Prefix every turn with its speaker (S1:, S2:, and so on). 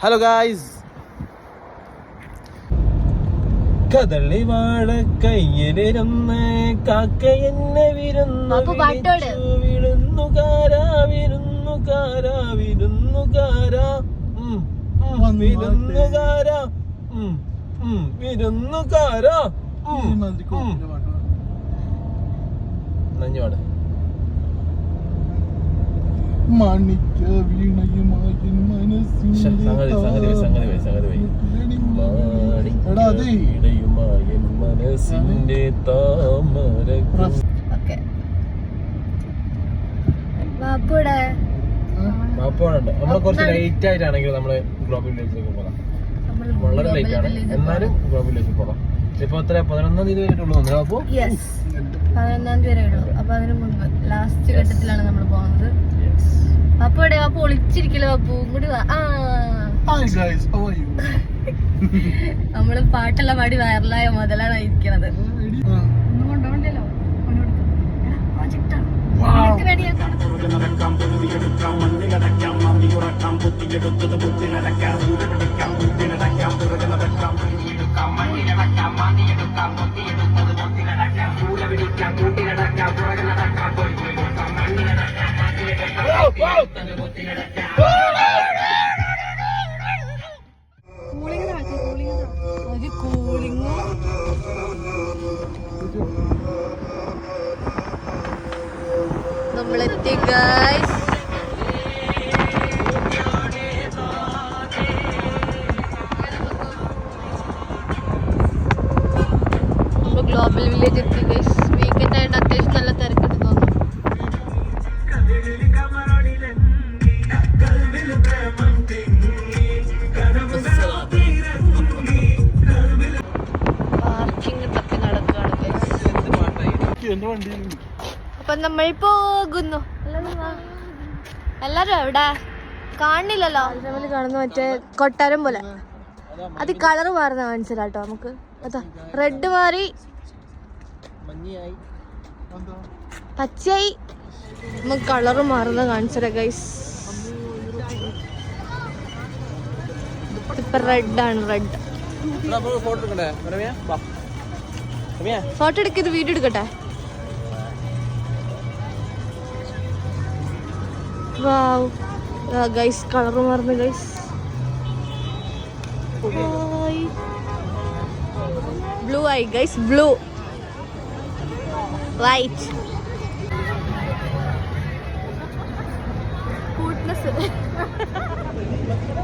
S1: Hello guys, കദളി വാഴ കയ്യിലിരുന്ന് കാക്കയെന്നെ വിരുന്നുകാരാ വിരുന്നുകാരാ വിരുന്നുകാരാ വിരുന്നുകാരാ വിരുന്നുകാരാ നഞ്ഞുപാട്
S2: മാണിക്ക വീണയുമായി
S1: മനസ്സിന്റെ താമര. നമ്മള് കുറച്ച് ലേറ്റ് ആയിട്ടാണെങ്കിൽ നമ്മള് ഗ്ലോബൽ വില്ലേജിലേക്ക് പോകാം. വളരെ ലേറ്റ് ആണ്, എന്നാലും ഗ്ലോബൽ വില്ലേജിൽ പോകാം. ഇപ്പൊ എത്ര 11-ാം തീയതി വരെയുള്ളൂ. അപ്പൊ
S3: 11-ാം തീയതി വരെയുള്ളൂ. അപ്പൊ അതിന് മുൻപ് ലാസ്റ്റ് ഘട്ടത്തിലാണ് നമ്മൾ പോകുന്നത്. അപ്പൊ അപ്പൊ ഒളിച്ചിരിക്കലോ അപ്പു ഇങ്ങോട്ട് നമ്മള് പാട്ടെല്ലാം പാടി വൈറലായ മുതലാണ് ഇരിക്കണത്. ഒന്നും കൊണ്ടുപോകണ്ടല്ലോ, നമ്മളെത്തി ഗൈസ്. ഗ്ലോബൽ വില്ലേജ് എത്തി ഗൈസ്. വീക്കെൻഡ് ആയിട്ട് അത്യാവശ്യം നല്ല തിരക്കെട്ട് തോന്നുന്നു. പാർക്കിംഗ് തപ്പി നടക്കുകയാണ് ഗൈസ്. അപ്പൊ നമ്മൾ പോകുന്നു. എല്ലാരും എവിടെ കാണില്ലല്ലോ. കാണുന്ന മറ്റേ കൊട്ടാരം പോലെ അത് കളറ് മാറുന്ന കാണിച്ചതാട്ടോ. നമുക്ക് അതാ റെഡ് മാറി പച്ചയായി, നമുക്ക് കളറ് മാറുന്ന കാണിച്ചതാ ഗൈസ്. ഇപ്പൊ റെഡ് ആണ്. റെഡ് ഫോട്ടോ എടുക്കത്, വീഡിയോ എടുക്കട്ടെ. വാവ് ഗൈസ്, കളറ് മാറുന്നു ഗൈസ്. ബ്ലൂ ആയി ഗൈസ്, ബ്ലൂ വൈറ്റ്.